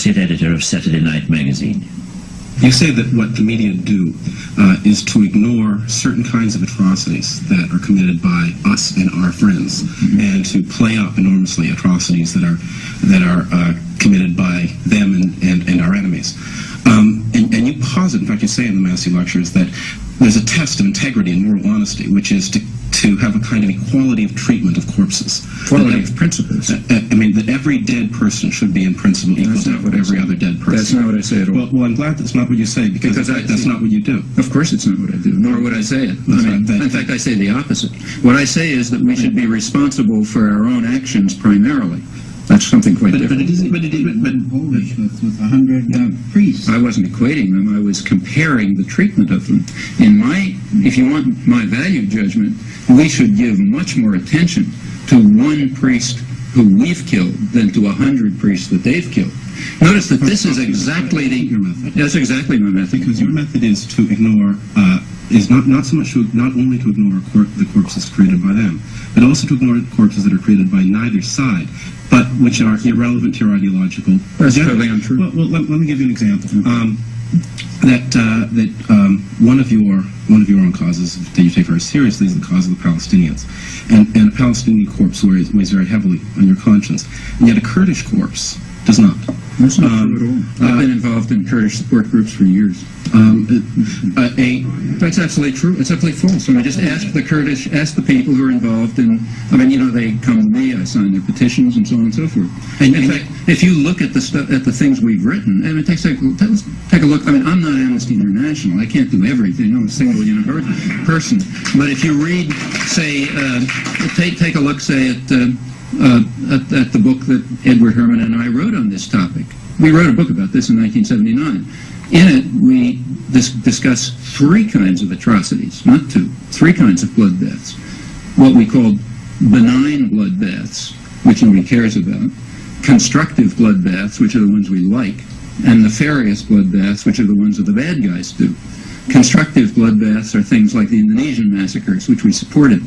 active editor of Saturday Night Magazine. You say that what the media do is to ignore certain kinds of atrocities that are committed by us and our friends, and to play up enormously atrocities that are committed by them and our enemies. And you posit, in fact, you say in the Massey lectures that there's a test of integrity and moral honesty, which is to have a kind of equality of treatment of corpses. Equality of principles. I mean, that every dead person should be in principle equal to every other dead person. That's not what I say at all. Well, I'm glad that's not what you say, because that's not what you do. Of course it's not what I do, nor would I say it. In fact, I say the opposite. What I say is that we should be responsible for our own actions primarily. That's something quite different. But Polish with 100 priests. I wasn't equating them. I was comparing the treatment of them. If you want my value judgment, we should give much more attention to one priest who we've killed than to 100 priests that they've killed. Notice that this is exactly your method. That's exactly my method. Because your method is to ignore, is not so much not only to ignore the corpses created by them, but also to ignore corpses that are created by neither side, but which are irrelevant to your ideological. That's totally untrue. Well, let me give you an example. One of your own causes that you take very seriously is the cause of the Palestinians, and a Palestinian corpse weighs very heavily on your conscience, and yet a Kurdish corpse does not. That's not true at all. I've been involved in Kurdish support groups for years. That's absolutely true. It's absolutely false. I mean, just ask the people who are involved in, they come to me, I sign their petitions and so on and so forth. And in fact, if you look at the things we've written, and it takes take a look. I mean, I'm not Amnesty International. I can't do everything. I'm a single person. But if you read, say, take a look, say, at the book that Edward Herman and I wrote on this topic. We wrote a book about this in 1979. In it, we discuss three kinds of atrocities, not two, three kinds of bloodbaths. What we called benign bloodbaths, which nobody cares about, constructive bloodbaths, which are the ones we like, and nefarious bloodbaths, which are the ones that the bad guys do. Constructive bloodbaths are things like the Indonesian massacres, which we supported.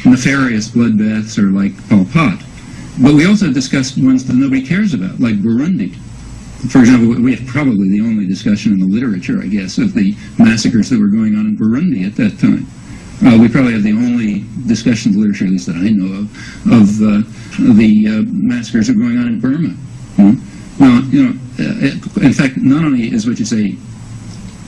Nefarious bloodbaths are like Pol Pot. But we also discussed ones that nobody cares about, like Burundi. For example, we have probably the only discussion in the literature, I guess, of the massacres that were going on in Burundi at that time. We probably have the only discussion in the literature, at least that I know of the massacres that are going on in Burma. Well, in fact, not only is what you say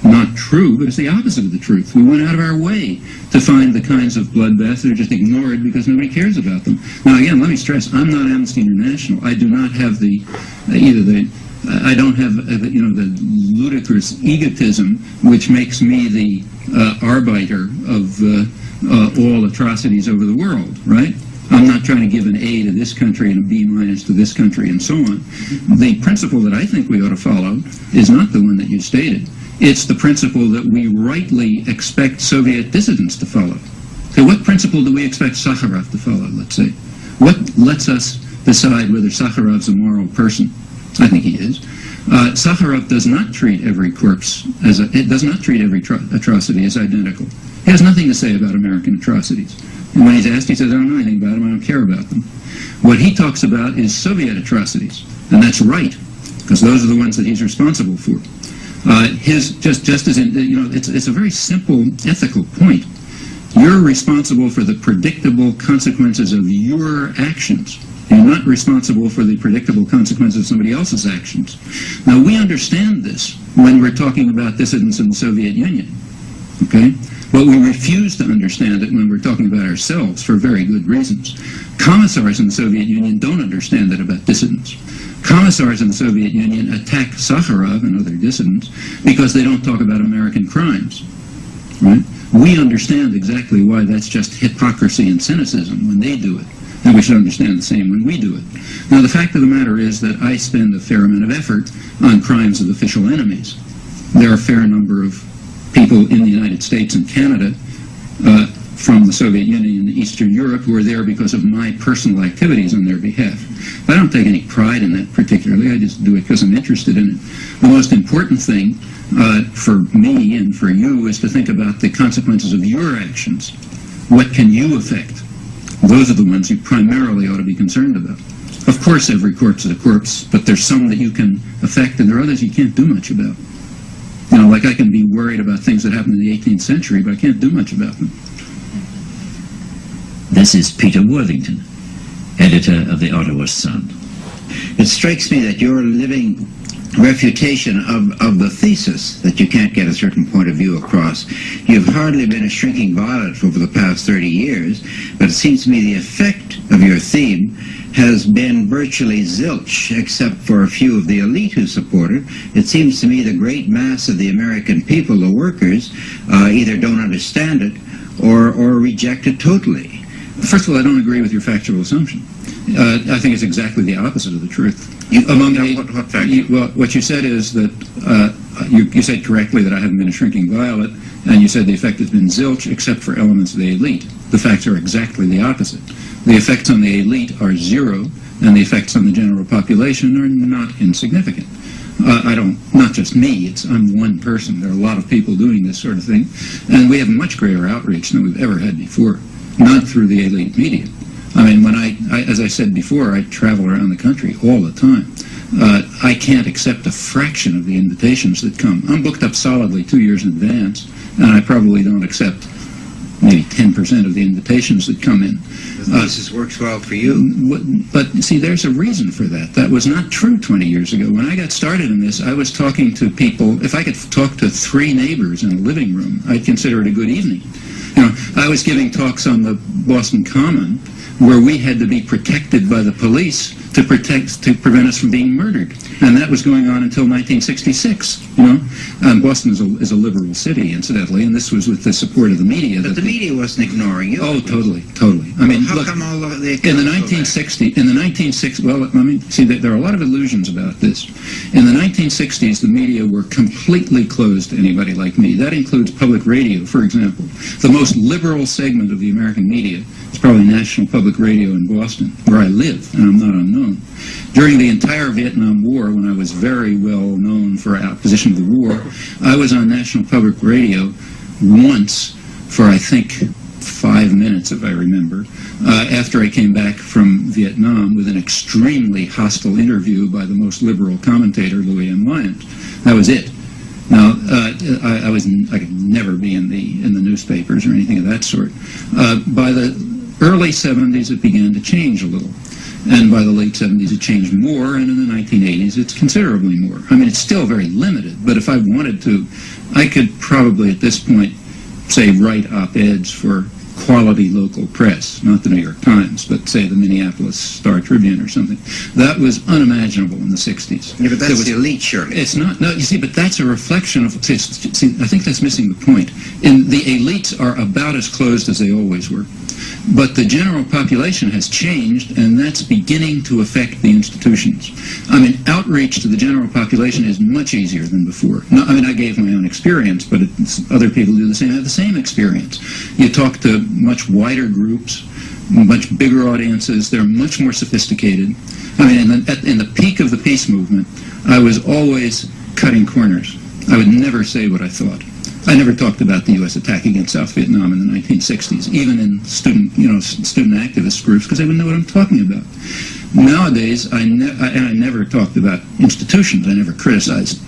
not true, but it's the opposite of the truth. We went out of our way to find the kinds of bloodbaths that are just ignored because nobody cares about them. Now, again, let me stress, I'm not Amnesty International. I do not have I don't have the ludicrous egotism which makes me the arbiter of all atrocities over the world, right? I'm not trying to give an A to this country and a B minus to this country and so on. The principle that I think we ought to follow is not the one that you stated. It's the principle that we rightly expect Soviet dissidents to follow. So what principle do we expect Sakharov to follow, let's say? What lets us decide whether Sakharov's a moral person? I think he is. Sakharov does not treat every corpse does not treat every atrocity as identical. He has nothing to say about American atrocities. And when he's asked, he says, I don't know anything about them, I don't care about them. What he talks about is Soviet atrocities, and that's right, because those are the ones that he's responsible for. It's a very simple ethical point. You're responsible for the predictable consequences of your actions. You're not responsible for the predictable consequences of somebody else's actions. Now, we understand this when we're talking about dissidents in the Soviet Union, okay? But we refuse to understand it when we're talking about ourselves for very good reasons. Commissars in the Soviet Union don't understand it about dissidents. Commissars in the Soviet Union attack Sakharov and other dissidents because they don't talk about American crimes, right? We understand exactly why that's just hypocrisy and cynicism when they do it. And we should understand the same when we do it. Now, the fact of the matter is that I spend a fair amount of effort on crimes of official enemies. There are a fair number of people in the United States and Canada from the Soviet Union and Eastern Europe who are there because of my personal activities on their behalf. I don't take any pride in that particularly. I just do it because I'm interested in it. The most important thing for me and for you is to think about the consequences of your actions. What can you affect? Those are the ones you primarily ought to be concerned about. Of course, every corpse is a corpse, but there's some that you can affect, and there are others you can't do much about. You know, like I can be worried about things that happened in the 18th century, but I can't do much about them. This is Peter Worthington, editor of the Ottawa Sun. It strikes me that your living refutation of the thesis that you can't get a certain point of view across. You've hardly been a shrinking violet over the past 30 years, but it seems to me the effect of your theme has been virtually zilch, except for a few of the elite who support it. It seems to me the great mass of the American people, the workers, either don't understand it or reject it totally. First of all, I don't agree with your factual assumption. I think it's exactly the opposite of the truth. What fact? What you said is that you said correctly that I haven't been a shrinking violet, and you said the effect has been zilch except for elements of the elite. The facts are exactly the opposite. The effects on the elite are zero, and the effects on the general population are not insignificant. Not just me, I'm one person. There are a lot of people doing this sort of thing, and we have much greater outreach than we've ever had before, not through the elite media. I mean, when as I said before, I travel around the country all the time. I can't accept a fraction of the invitations that come. I'm booked up solidly 2 years in advance, and I probably don't accept maybe 10% of the invitations that come in. The thesis works well for you. But see, there's a reason for that. That was not true 20 years ago. When I got started in this, I was talking to people. If I could talk to 3 neighbors in a living room, I'd consider it a good evening. You know, I was giving talks on the Boston Common where we had to be protected by the police to prevent us from being murdered, and that was going on until 1966. You know, Boston is a liberal city, incidentally, and this was with the support of the media. But the media wasn't ignoring you. Oh, totally. I mean, how look, come all of the in the 1960s, well, I mean, see, there are a lot of illusions about this. In the 1960s, the media were completely closed to anybody like me. That includes public radio, for example. The most liberal segment of the American media is probably National Public Radio in Boston, where I live, and I'm not unknown. During the entire Vietnam War, when I was very well known for our opposition to the war, I was on National Public Radio once for, I think, 5 minutes, if I remember, after I came back from Vietnam with an extremely hostile interview by the most liberal commentator, Louis M. Lyons. That was it. Now, I could never be in the newspapers or anything of that sort. By the early 70s, it began to change a little. And by the late 70s, it changed more, and in the 1980s, it's considerably more. I mean, it's still very limited, but if I wanted to, I could probably, at this point, say, write op-eds for quality local press, not the New York Times, but say the Minneapolis Star-Tribune or something. That was unimaginable in the 60s. Yeah, but that's the elite, surely. It's not. No, you see, but that's a reflection of. See, I think that's missing the point. The elites are about as closed as they always were. But the general population has changed, and that's beginning to affect the institutions. I mean, outreach to the general population is much easier than before. No, I mean, I gave my own experience, but other people do the same. Have the same experience. You talk to much wider groups, much bigger audiences. They're much more sophisticated. I mean, in the peak of the peace movement, I was always cutting corners. I would never say what I thought. I never talked about the U.S. attack against South Vietnam in the 1960s, even in student activist groups, because they wouldn't know what I'm talking about. Nowadays, I never talked about institutions. I never criticized.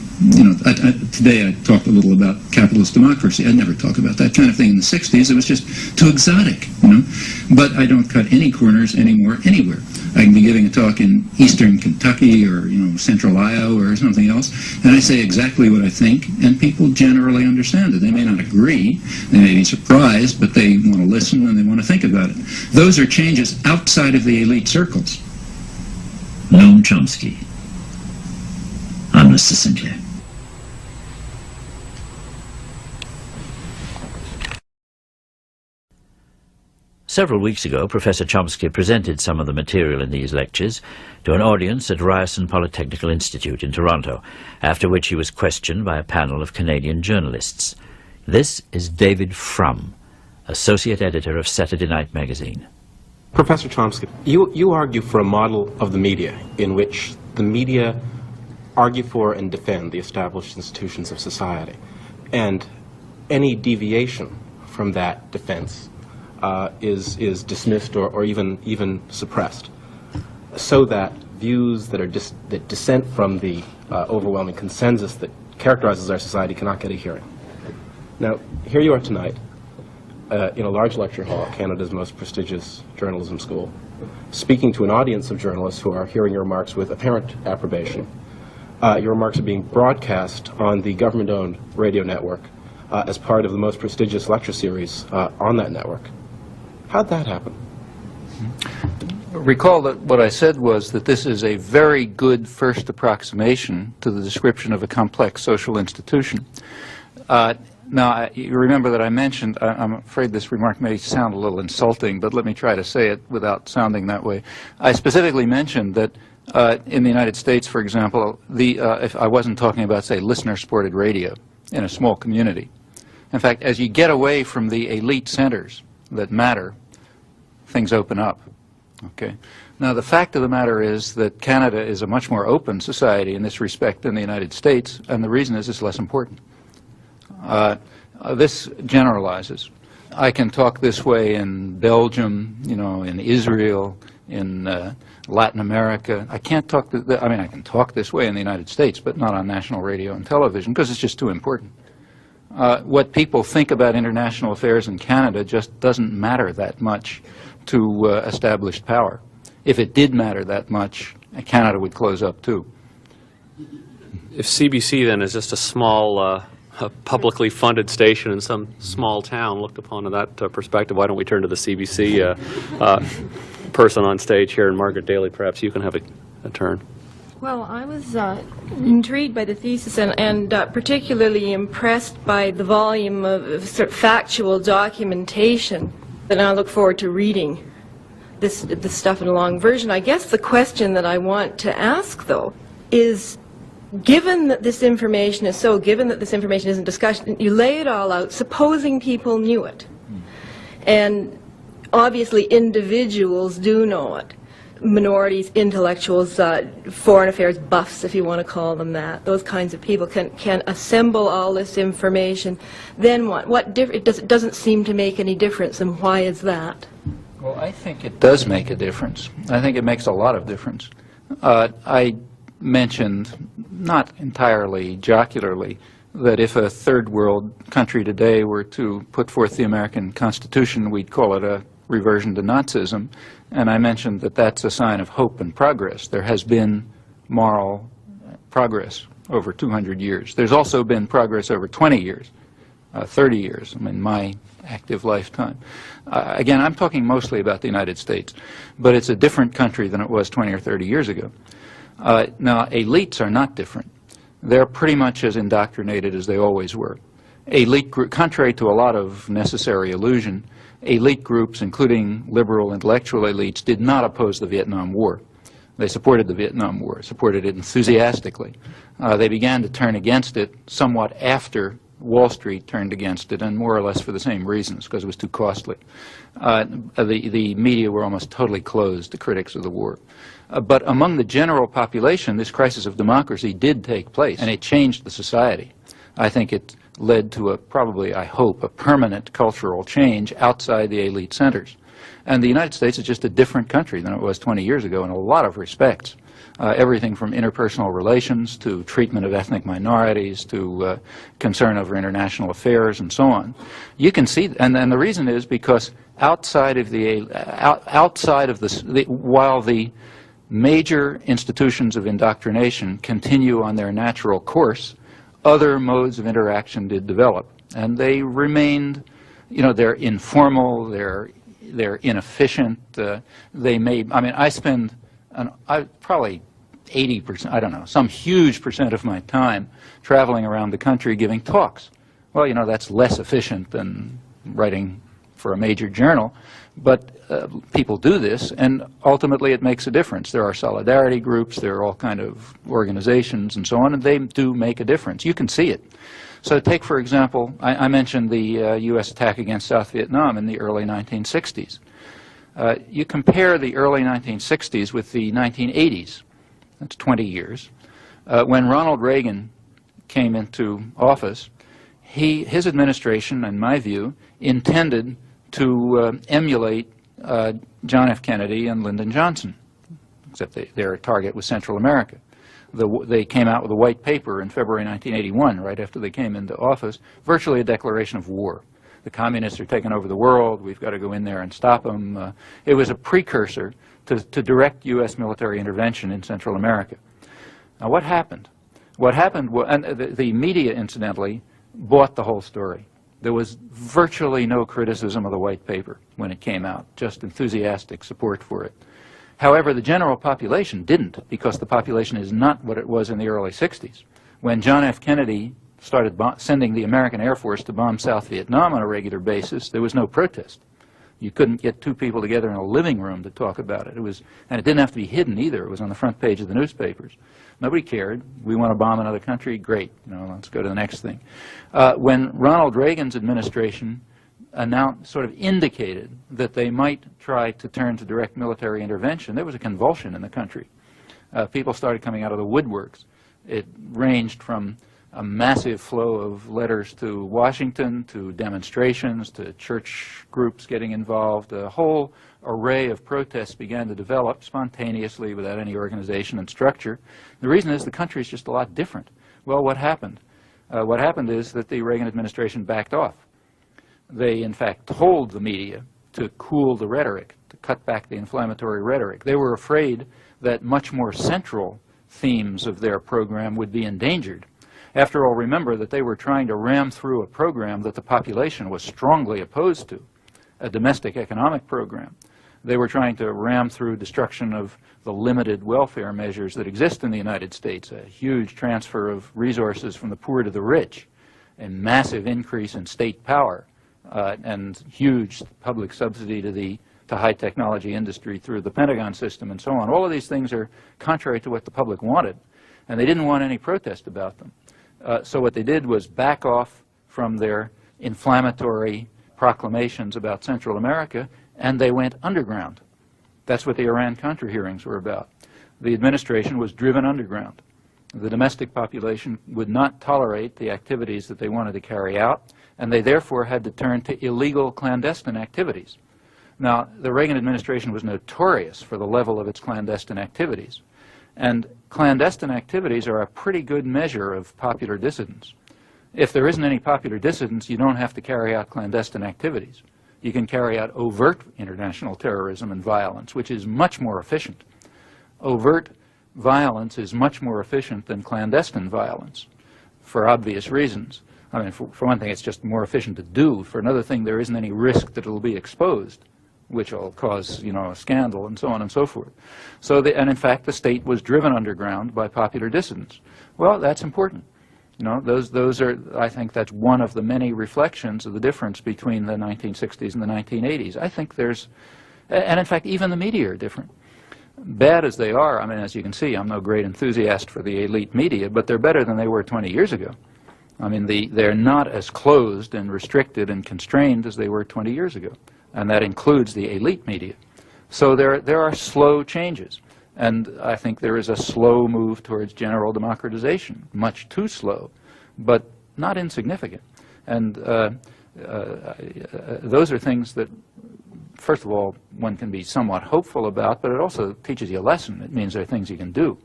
Today I talked a little about capitalist democracy. I never talk about that kind of thing. In the 60s, it was just too exotic, But I don't cut any corners anymore anywhere. I can be giving a talk in eastern Kentucky or, central Iowa or something else, and I say exactly what I think, and people generally understand it. They may not agree, they may be surprised, but they want to listen and they want to think about it. Those are changes outside of the elite circles. Noam Chomsky. I'm Mr. Sinclair. Several weeks ago, Professor Chomsky presented some of the material in these lectures to an audience at Ryerson Polytechnical Institute in Toronto, after which he was questioned by a panel of Canadian journalists. This is David Frum, Associate Editor of Saturday Night Magazine. Professor Chomsky, you argue for a model of the media in which the media argue for and defend the established institutions of society, and any deviation from that defense is dismissed or even suppressed. so that views that that dissent from the overwhelming consensus that characterizes our society cannot get a hearing. Now, here you are tonight in a large lecture hall, Canada's most prestigious journalism school, speaking to an audience of journalists who are hearing your remarks with apparent approbation. Your remarks are being broadcast on the government-owned radio network as part of the most prestigious lecture series on that network. How'd that happen? Recall that what I said was that this is a very good first approximation to the description of a complex social institution. Now, you remember that I mentioned, I'm afraid this remark may sound a little insulting, but let me try to say it without sounding that way. I specifically mentioned that in the United States, for example, if I wasn't talking about, say, listener-supported radio in a small community. In fact, as you get away from the elite centers that matter, things open up. Okay. Now, the fact of the matter is that Canada is a much more open society in this respect than the United States, and the reason is it's less important. This generalizes. I can talk this way in Belgium, you know, in Israel, in Latin America. I can't talk, I mean, I can talk this way in the United States, but not on national radio and television, because it's just too important. What people think about international affairs in Canada just doesn't matter that much to established power. If it did matter that much, Canada would close up too. If CBC then is just a small a publicly funded station in some small town, looked upon in that perspective, why don't we turn to the CBC person on stage here, and Margaret Daly, perhaps you can have a turn. Well, I was intrigued by the thesis and particularly impressed by the volume of sort of factual documentation, and I look forward to reading this stuff in a long version. I guess the question that I want to ask, though, is given that this information is so, given that this information isn't discussed, you lay it all out, supposing people knew it, and obviously individuals do know it, minorities, intellectuals, foreign affairs buffs, if you want to call them that, those kinds of people can assemble all this information, then what it doesn't seem to make any difference, and why is that? Well, I think it does make a difference. I think it makes a lot of difference. I mentioned, not entirely jocularly, that if a third world country today were to put forth the American Constitution, we'd call it a reversion to Nazism, and I mentioned that that's a sign of hope and progress. There has been moral progress over 200 years. There's also been progress over 20 years, 30 years, in my active lifetime. Again, I'm talking mostly about the United States, but it's a different country than it was 20 or 30 years ago. Now, elites are not different. They're pretty much as indoctrinated as they always were. Elite group, contrary to a lot of necessary illusion, elite groups, including liberal intellectual elites, did not oppose the Vietnam War. They supported the Vietnam War, supported it enthusiastically. They began to turn against it somewhat after Wall Street turned against it, and more or less for the same reasons, because it was too costly. The media were almost totally closed to critics of the war. But among the general population, this crisis of democracy did take place, and it changed the society. I think it led to probably, I hope, a permanent cultural change outside the elite centers. And the United States is just a different country than it was 20 years ago in a lot of respects. Everything from interpersonal relations to treatment of ethnic minorities to concern over international affairs and so on. You can see, and the reason is because outside of while the major institutions of indoctrination continue on their natural course, other modes of interaction did develop, and they remained, you know, they're informal, they're inefficient. They may, I mean, I spend probably 80%, I don't know, some huge percent of my time traveling around the country giving talks. Well, you know, that's less efficient than writing for a major journal, but people do this, and ultimately it makes a difference. There are solidarity groups, there are all kind of organizations and so on, and they do make a difference. You can see it. So take, for example, I mentioned the U.S. attack against South Vietnam in the early 1960s. You compare the early 1960s with the 1980s. That's 20 years. When Ronald Reagan came into office, his administration, in my view, intended to emulate John F. Kennedy and Lyndon Johnson. except their target was Central America. They came out with a white paper in February 1981, right after they came into office, virtually a declaration of war. The communists are taking over the world. We've got to go in there and stop them. It was a precursor to direct U.S. military intervention in Central America. Now, what happened? What happened, and the media, incidentally, bought the whole story. There was virtually no criticism of the white paper when it came out, just enthusiastic support for it. However, the general population didn't, because the population is not what it was in the early 60s. When John F. Kennedy started sending the American Air Force to bomb South Vietnam on a regular basis, there was no protest. You couldn't get two people together in a living room to talk about it. And it didn't have to be hidden either. It was on the front page of the newspapers. Nobody cared. We want to bomb another country? Great. Let's go to the next thing. When Ronald Reagan's administration sort of indicated that they might try to turn to direct military intervention, there was a convulsion in the country. People started coming out of the woodworks. It ranged from a massive flow of letters to Washington, to demonstrations, to church groups getting involved. A whole array of protests began to develop spontaneously without any organization and structure. The reason is the country is just a lot different. Well, what happened? What happened is that the Reagan administration backed off. They, in fact, told the media to cool the rhetoric, to cut back the inflammatory rhetoric. They were afraid that much more central themes of their program would be endangered. After all, remember that they were trying to ram through a program that the population was strongly opposed to, a domestic economic program. They were trying to ram through destruction of the limited welfare measures that exist in the United States, a huge transfer of resources from the poor to the rich, a massive increase in state power, and huge public subsidy to high technology industry through the Pentagon system and so on. All of these things are contrary to what the public wanted, and they didn't want any protest about them. So what they did was back off from their inflammatory proclamations about Central America, and they went underground. That's what the Iran-Contra hearings were about. The administration was driven underground. The domestic population would not tolerate the activities that they wanted to carry out, and they therefore had to turn to illegal clandestine activities. Now, the Reagan administration was notorious for the level of its clandestine activities. And clandestine activities are a pretty good measure of popular dissidence. If there isn't any popular dissidence, you don't have to carry out clandestine activities. You can carry out overt international terrorism and violence, which is much more efficient. Overt violence is much more efficient than clandestine violence, for obvious reasons. I mean, for one thing, it's just more efficient to do. For another thing, there isn't any risk that it will be exposed, which will cause, a scandal and so on and so forth. And in fact, the state was driven underground by popular dissidents. Well, that's important. Those are, I think that's one of the many reflections of the difference between the 1960s and the 1980s. I think and in fact, even the media are different. Bad as they are, I mean, as you can see, I'm no great enthusiast for the elite media, but they're better than they were 20 years ago. I mean, they're not as closed and restricted and constrained as they were 20 years ago. And that includes the elite media. So there are slow changes. And I think there is a slow move towards general democratization, much too slow, but not insignificant. And those are things that, first of all, one can be somewhat hopeful about, but it also teaches you a lesson. It means there are things you can do.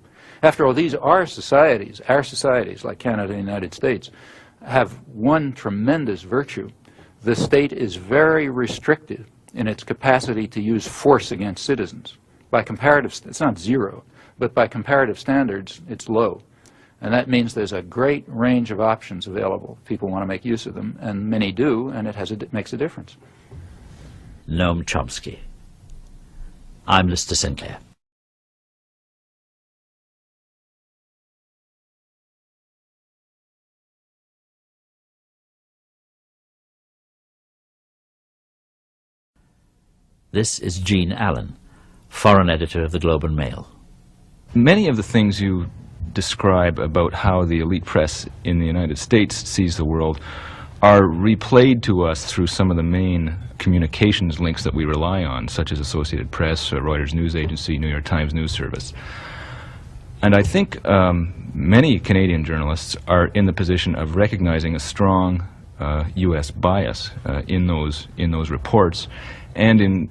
After all, these are societies. Our societies, like Canada and the United States, have one tremendous virtue. The state is very restricted in its capacity to use force against citizens. By comparative, it's not zero, but by comparative standards, it's low. And that means there's a great range of options available. People want to make use of them, and many do, and it makes a difference. Noam Chomsky. I'm Mr. Sinclair. This is Gene Allen, foreign editor of the Globe and Mail. Many of the things you describe about how the elite press in the United States sees the world are replayed to us through some of the main communications links that we rely on, such as Associated Press, Reuters News Agency, New York Times News Service. And I think many Canadian journalists are in the position of recognizing a strong U.S. bias in those reports, and in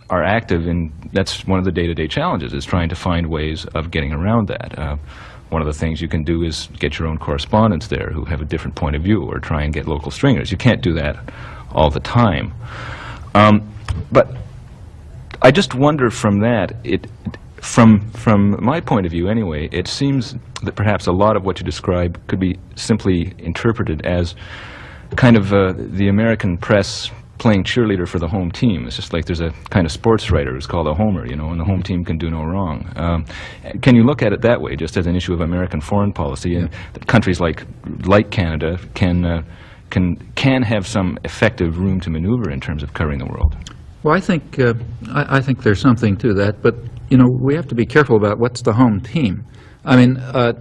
are active in, that's one of the day-to-day challenges, is trying to find ways of getting around that. One of the things you can do is get your own correspondents there who have a different point of view, or try and get local stringers. You can't do that all the time. But I just wonder from that, from my point of view anyway, it seems that perhaps a lot of what you describe could be simply interpreted as kind of the American press playing cheerleader for the home team. It's just like there's a kind of sports writer who's called a homer, you know, and the home team can do no wrong. Can you look at it that way, just as an issue of American foreign policy, and that countries like Canada can have some effective room to maneuver in terms of covering the world? Well, I think there's something to that, but you know, we have to be careful about what's the home team. I mean,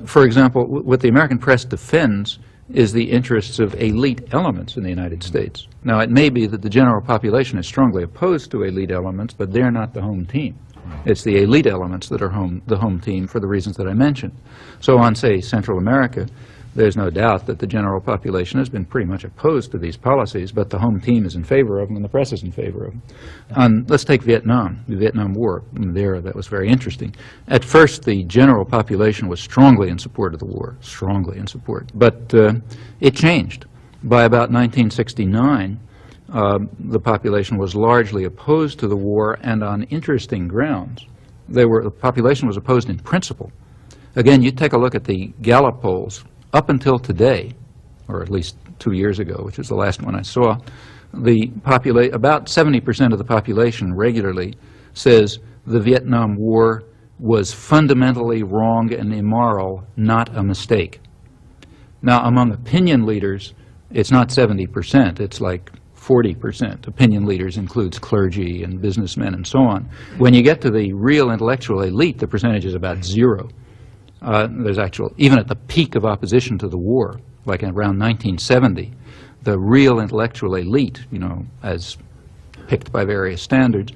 for example, what the American press defends is the interests of elite elements in the United States. Now, it may be that the general population is strongly opposed to elite elements, but they're not the home team. It's the elite elements that are the home team for the reasons that I mentioned. So on, say, Central America, there's no doubt that the general population has been pretty much opposed to these policies, but the home team is in favor of them and the press is in favor of them. Let's take Vietnam, the Vietnam War. There, that was very interesting. At first, the general population was strongly in support of the war, strongly in support. But it changed. By about 1969, the population was largely opposed to the war, and on interesting grounds. The population was opposed in principle. Again, you take a look at the Gallup polls. Up until today, or at least 2 years ago, which is the last one I saw, about 70% of the population regularly says the Vietnam War was fundamentally wrong and immoral, not a mistake. Now, among opinion leaders, it's not 70%, it's like 40%. Opinion leaders includes clergy and businessmen and so on. When you get to the real intellectual elite, the percentage is about 0. There's even at the peak of opposition to the war, like around 1970, the real intellectual elite, you know, as picked by various standards,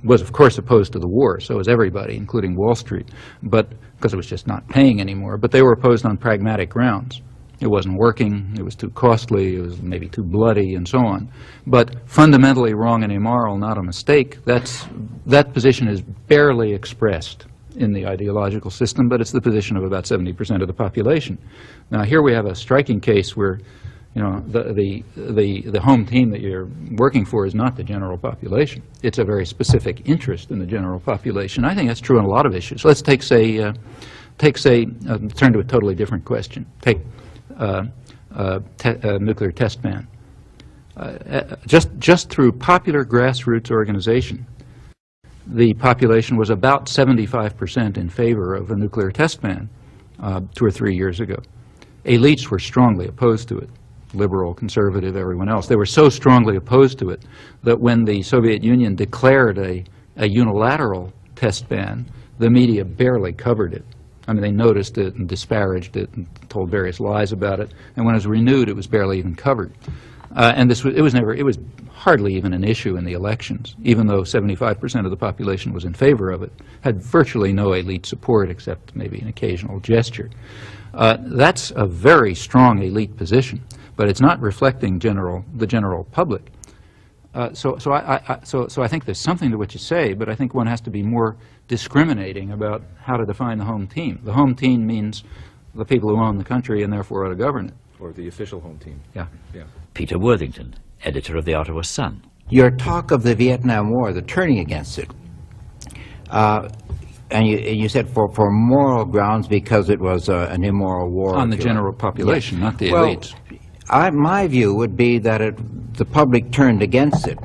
was of course opposed to the war. So was everybody, including Wall Street, but because it was just not paying anymore. But they were opposed on pragmatic grounds. It wasn't working, it was too costly, it was maybe too bloody, and so on. But fundamentally wrong and immoral, not a mistake, that position is barely expressed in the ideological system, but it's the position of about 70% of the population. Now, here we have a striking case where, you know, the home team that you're working for is not the general population. It's a very specific interest in the general population. I think that's true on a lot of issues. Let's turn to a totally different question. Take nuclear test ban. Just through popular grassroots organization, the population was about 75% in favor of a nuclear test ban 2 or 3 years ago. Elites were strongly opposed to it, liberal, conservative, everyone else. They were so strongly opposed to it that when the Soviet Union declared a unilateral test ban, the media barely covered it. I mean, they noticed it and disparaged it and told various lies about it. And when it was renewed, it was barely even covered. And it was hardly even an issue in the elections, even though 75% of the population was in favor of it, had virtually no elite support except maybe an occasional gesture. That's a very strong elite position, but it's not reflecting the general public. So I think there's something to what you say, but I think one has to be more discriminating about how to define the home team. The home team means the people who own the country and therefore ought to govern it. Or the official home team. Yeah. Peter Worthington, editor of the Ottawa Sun. Your talk of the Vietnam War, the turning against it, and you said for moral grounds because it was an immoral war. On the general population, not the elites. My view would be that the public turned against it,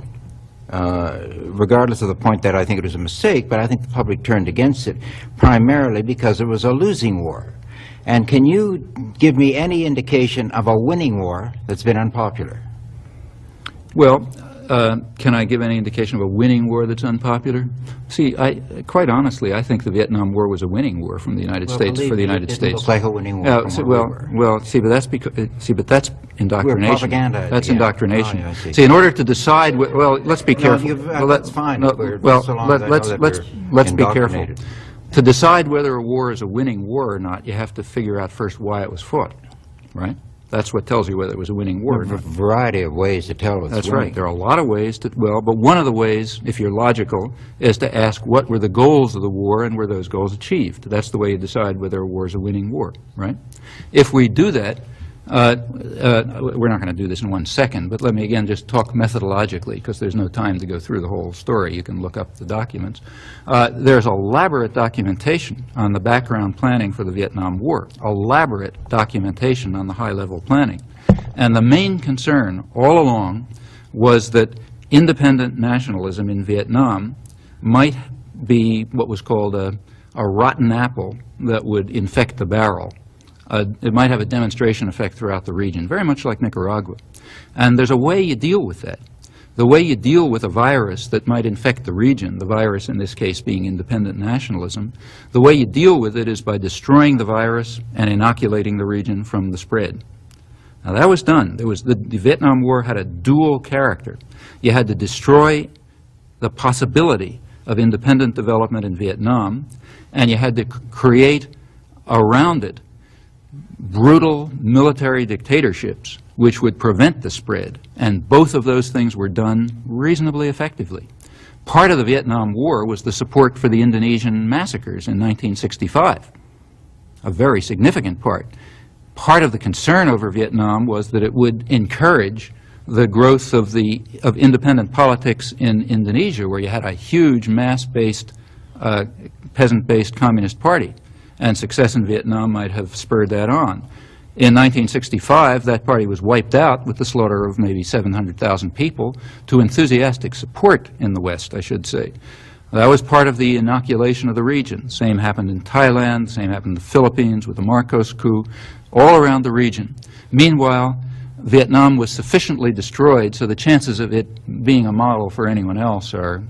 regardless of the point that I think it was a mistake, but I think the public turned against it primarily because it was a losing war. And can you give me any indication of a winning war that's been unpopular? Well, can I give any indication of a winning war that's unpopular? See, quite honestly, I think the Vietnam War was a winning war from the United States for the United States. It looked like a winning war. But that's indoctrination. We're propaganda. That's indoctrination. Oh, yeah, see, in order to decide, let's be careful. That's fine. Let's be careful. To decide whether a war is a winning war or not, you have to figure out first why it was fought, right? That's what tells you whether it was a winning war. A variety of ways to tell it's That's winning. right. There are a lot of ways to, well, but one of the ways, if you're logical, is to ask what were the goals of the war and were those goals achieved. That's the way you decide whether a war is a winning war, right? If we do that, we're not going to do this in 1 second, but let me again just talk methodologically, because there's no time to go through the whole story. You can look up the documents. There's elaborate documentation on the background planning for the Vietnam War, elaborate documentation on the high-level planning. And the main concern all along was that independent nationalism in Vietnam might be what was called a rotten apple that would infect the barrel. It might have a demonstration effect throughout the region, very much like Nicaragua. And there's a way you deal with that. The way you deal with a virus that might infect the region, the virus in this case being independent nationalism, the way you deal with it is by destroying the virus and inoculating the region from the spread. Now that was done. The Vietnam War had a dual character. You had to destroy the possibility of independent development in Vietnam, and you had to create around it brutal military dictatorships which would prevent the spread, and both of those things were done reasonably effectively. Part of the Vietnam War was the support for the Indonesian massacres in 1965, a very significant part. Part of the concern over Vietnam was that it would encourage the growth of independent politics in Indonesia, where you had a huge mass-based, peasant-based communist party. And success in Vietnam might have spurred that on. In 1965, that party was wiped out with the slaughter of maybe 700,000 people to enthusiastic support in the West, I should say. That was part of the inoculation of the region. Same happened in Thailand, same happened in the Philippines with the Marcos coup, all around the region. Meanwhile, Vietnam was sufficiently destroyed, so the chances of it being a model for anyone else are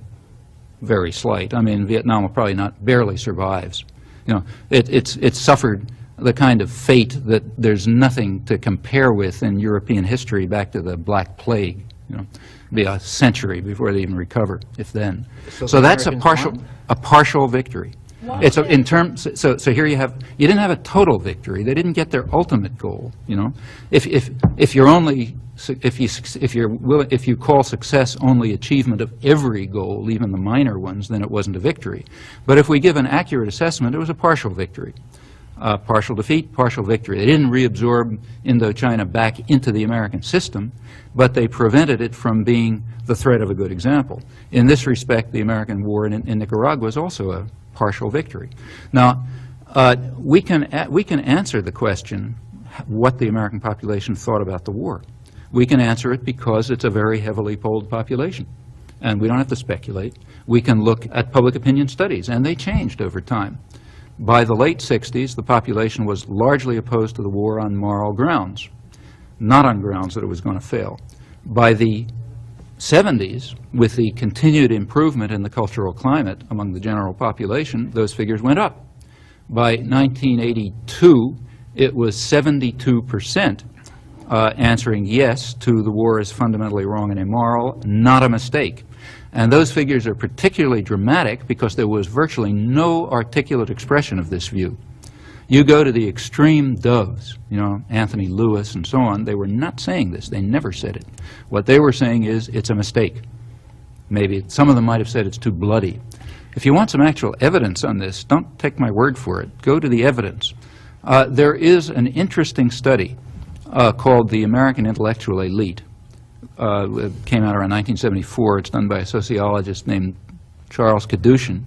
very slight. I mean, Vietnam will probably barely survives. You know, it's suffered the kind of fate that there's nothing to compare with in European history back to the Black Plague. You know, it'd be a century before they even recover, if then. So that's a partial victory. Wow. It's in terms. So here you didn't have a total victory. They didn't get their ultimate goal. You know, if you call success only achievement of every goal, even the minor ones, then it wasn't a victory. But if we give an accurate assessment, it was a partial victory. Partial defeat, partial victory. They didn't reabsorb Indochina back into the American system, but they prevented it from being the threat of a good example. In this respect, the American war in Nicaragua is also a partial victory. Now, we can answer the question what the American population thought about the war. We can answer it because it's a very heavily polled population, and we don't have to speculate. We can look at public opinion studies, and they changed over time. By the late 60s, the population was largely opposed to the war on moral grounds, not on grounds that it was going to fail. By the 70s, with the continued improvement in the cultural climate among the general population, those figures went up. By 1982, it was 72% answering yes to the war is fundamentally wrong and immoral, not a mistake. And those figures are particularly dramatic because there was virtually no articulate expression of this view. You go to the extreme doves, you know, Anthony Lewis and so on, they were not saying this. They never said it. What they were saying is it's a mistake. Maybe some of them might have said it's too bloody. If you want some actual evidence on this, don't take my word for it. Go to the evidence. There is an interesting study called The American Intellectual Elite. It came out around 1974. It's done by a sociologist named Charles Kadushin.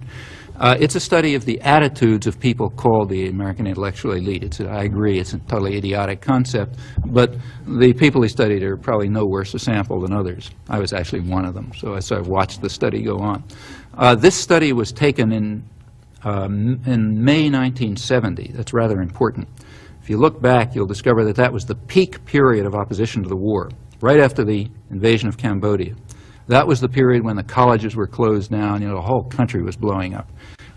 It's a study of the attitudes of people called the American intellectual elite. I agree, it's a totally idiotic concept, but the people he studied are probably no worse a sample than others. I was actually one of them, so I watched the study go on. This study was taken in May 1970. That's rather important. If you look back, you'll discover that that was the peak period of opposition to the war, right after the invasion of Cambodia. That was the period when the colleges were closed down, you know, the whole country was blowing up.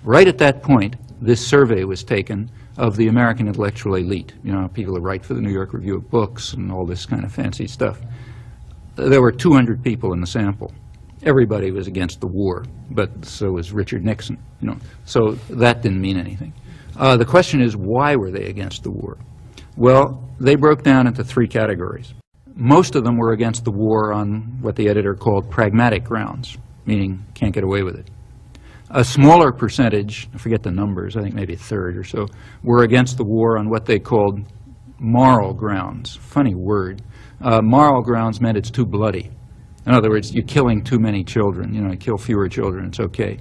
Right at that point, this survey was taken of the American intellectual elite, you know, people who write for the New York Review of Books and all this kind of fancy stuff. There were 200 people in the sample. Everybody was against the war, but so was Richard Nixon, you know, so that didn't mean anything. The question is, why were they against the war? Well, they broke down into three categories. Most of them were against the war on what the editor called pragmatic grounds, meaning can't get away with it. A smaller percentage, I forget the numbers, I think maybe a third or so, were against the war on what they called moral grounds. Funny word. Moral grounds meant it's too bloody. In other words, you're killing too many children. You know, you kill fewer children, it's okay.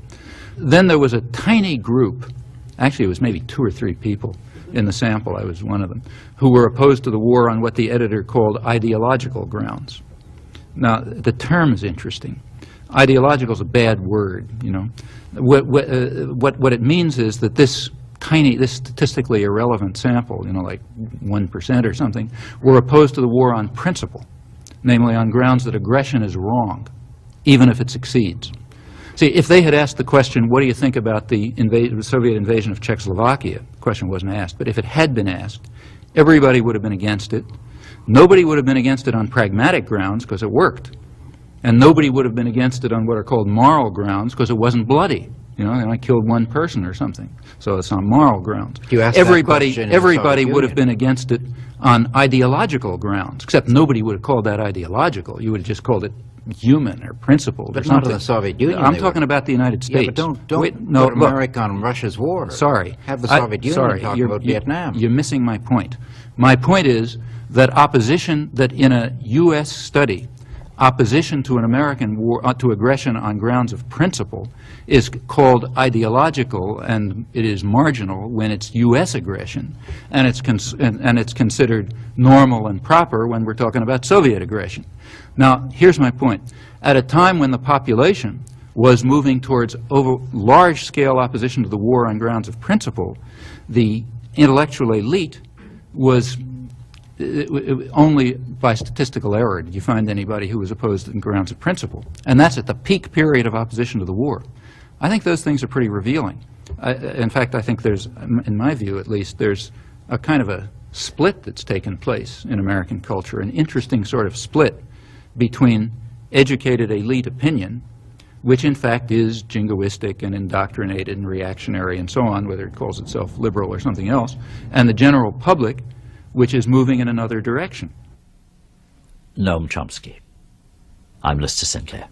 Then there was a tiny group, actually it was maybe 2 or 3 people in the sample, I was one of them, who were opposed to the war on what the editor called ideological grounds. Now, the term is interesting. Ideological is a bad word, you know. What it means is that this statistically irrelevant sample, you know, like 1% or something, were opposed to the war on principle, namely on grounds that aggression is wrong, even if it succeeds. See, if they had asked the question, what do you think about the Soviet invasion of Czechoslovakia? The question wasn't asked, but if it had been asked, everybody would have been against it. Nobody would have been against it on pragmatic grounds because it worked. And nobody would have been against it on what are called moral grounds because it wasn't bloody. You know, they only killed 1 person or something. So it's on moral grounds. Everybody would have been against it on ideological grounds, except nobody would have called that ideological. You would have just called it human or principled. But not in the Soviet Union. I'm talking about the United States. Yeah, but don't put America on Russia's war. Sorry. Have the Soviet Union talk about Vietnam. You're missing my point. My point is that in a U.S. study, opposition to an American war, to aggression on grounds of principle is called ideological, and it is marginal when it's U.S. aggression, and it's considered normal and proper when we're talking about Soviet aggression. Now, here's my point. At a time when the population was moving towards large-scale opposition to the war on grounds of principle, the intellectual elite was only by statistical error did you find anybody who was opposed on grounds of principle. And that's at the peak period of opposition to the war. I think those things are pretty revealing. In fact, I think there's, in my view at least, there's a kind of a split that's taken place in American culture, an interesting sort of split between educated elite opinion, which in fact is jingoistic and indoctrinated and reactionary and so on, whether it calls itself liberal or something else, and the general public, which is moving in another direction. Noam Chomsky. I'm Lister Sinclair.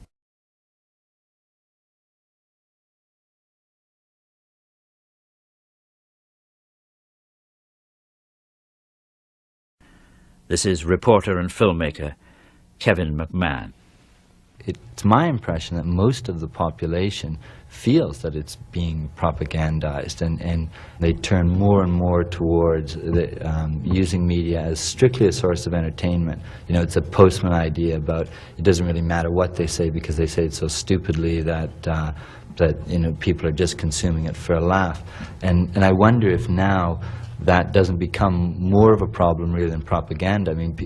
This is reporter and filmmaker Kevin McMahon. It's my impression that most of the population feels that it's being propagandized, and they turn more and more towards using media as strictly a source of entertainment. You know, it's a postman idea about it doesn't really matter what they say because they say it so stupidly that you know, people are just consuming it for a laugh. And I wonder if now that doesn't become more of a problem really than propaganda. I mean,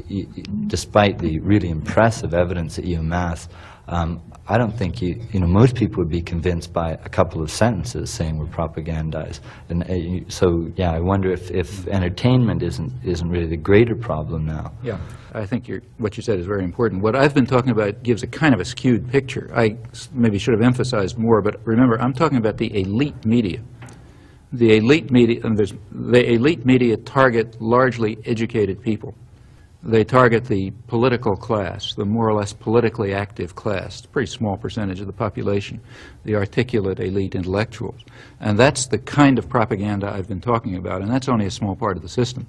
despite the really impressive evidence that you amass, I don't think most people would be convinced by a couple of sentences saying we're propagandized. And so, yeah, I wonder if entertainment isn't really the greater problem now. Yeah, I think what you said is very important. What I've been talking about gives a kind of a skewed picture. I maybe should have emphasized more, but remember, I'm talking about the elite media. The elite media target largely educated people. They target the political class, the more or less politically active class. It's a pretty small percentage of the population, the articulate elite intellectuals. And that's the kind of propaganda I've been talking about, and that's only a small part of the system.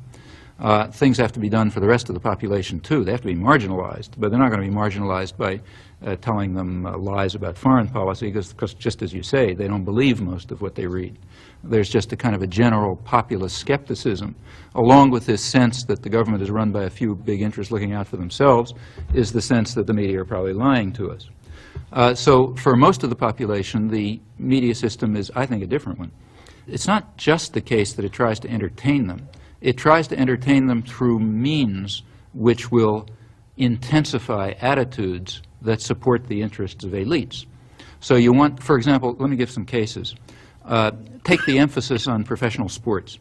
Things have to be done for the rest of the population, too. They have to be marginalized, but they're not going to be marginalized by telling them lies about foreign policy, because just as you say, they don't believe most of what they read. There's just a kind of a general populist skepticism, along with this sense that the government is run by a few big interests looking out for themselves, is the sense that the media are probably lying to us. So for most of the population, the media system is, I think, a different one. It's not just the case that it tries to entertain them. It tries to entertain them through means which will intensify attitudes that support the interests of elites. So you want, for example, let me give some cases. Take the emphasis on professional sports.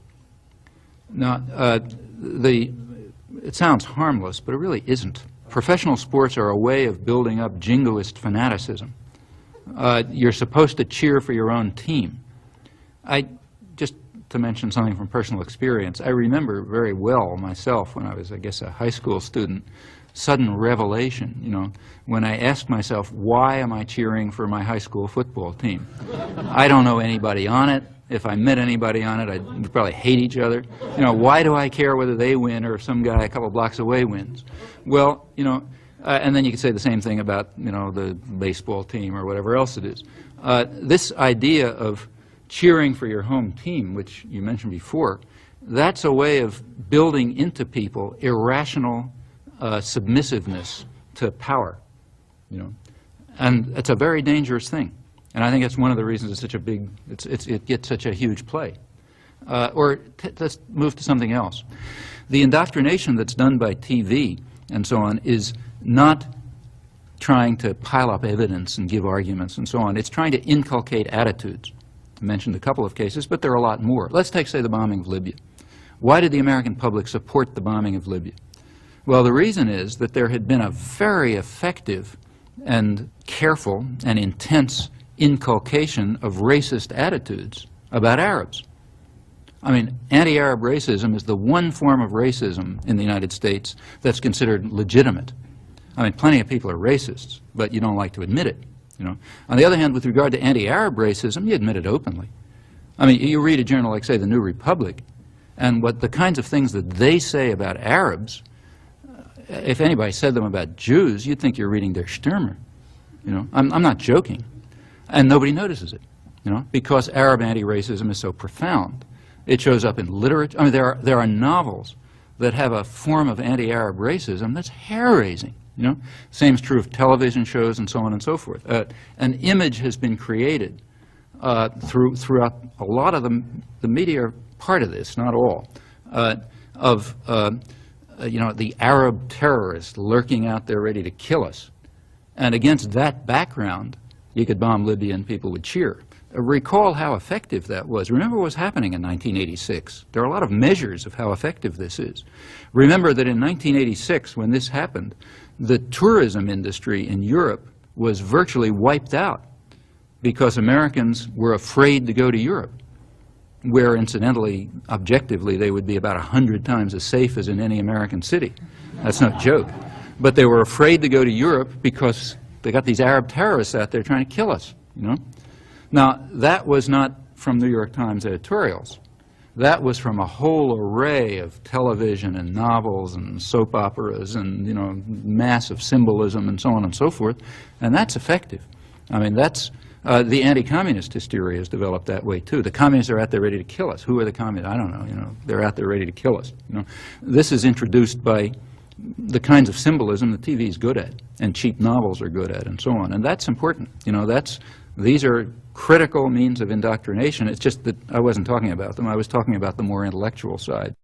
Now, it sounds harmless, but it really isn't. Professional sports are a way of building up jingoist fanaticism. You're supposed to cheer for your own team. I just to mention something from personal experience. I remember very well myself when I was, I guess, a high school student, sudden revelation, you know, when I asked myself, why am I cheering for my high school football team? I don't know anybody on it. If I met anybody on it, I'd probably hate each other. You know, why do I care whether they win or if some guy a couple blocks away wins? Well, you know, and then you could say the same thing about, you know, the baseball team or whatever else it is. This idea of cheering for your home team, which you mentioned before, that's a way of building into people irrational submissiveness to power, you know. And it's a very dangerous thing. And I think that's one of the reasons it's such a big, it gets such a huge play. Let's move to something else. The indoctrination that's done by TV and so on is not trying to pile up evidence and give arguments and so on. It's trying to inculcate attitudes. I mentioned a couple of cases, but there are a lot more. Let's take, say, the bombing of Libya. Why did the American public support the bombing of Libya? Well, the reason is that there had been a very effective and careful and intense inculcation of racist attitudes about Arabs. I mean, anti-Arab racism is the one form of racism in the United States that's considered legitimate. I mean, plenty of people are racists, but you don't like to admit it, you know. On the other hand, with regard to anti-Arab racism, you admit it openly. I mean, you read a journal like, say, The New Republic, and what the kinds of things that they say about Arabs, if anybody said them about Jews, you'd think you're reading Der Stürmer, you know. I'm not joking. And nobody notices it, you know, because Arab anti-racism is so profound. It shows up in literature. I mean, there are novels that have a form of anti-Arab racism that's hair-raising, you know. Same is true of television shows and so on and so forth. An image has been created throughout a lot of the media are part of this, not all, of you know, the Arab terrorist lurking out there ready to kill us. And against that background, you could bomb Libya and people would cheer. Recall how effective that was. Remember what was happening in 1986. There are a lot of measures of how effective this is. Remember that in 1986, when this happened, the tourism industry in Europe was virtually wiped out because Americans were afraid to go to Europe, where incidentally, objectively, they would be about 100 times as safe as in any American city. That's no joke. But they were afraid to go to Europe because they got these Arab terrorists out there trying to kill us, you know. Now, that was not from New York Times editorials. That was from a whole array of television and novels and soap operas and, you know, massive symbolism and so on and so forth. And that's effective. I mean, that's the anti-communist hysteria is developed that way, too. The communists are out there ready to kill us. Who are the communists? I don't know, you know. They're out there ready to kill us, you know. This is introduced by the kinds of symbolism that TV is good at and cheap novels are good at and so on. And that's important. You know, these are critical means of indoctrination. It's just that I wasn't talking about them. I was talking about the more intellectual side.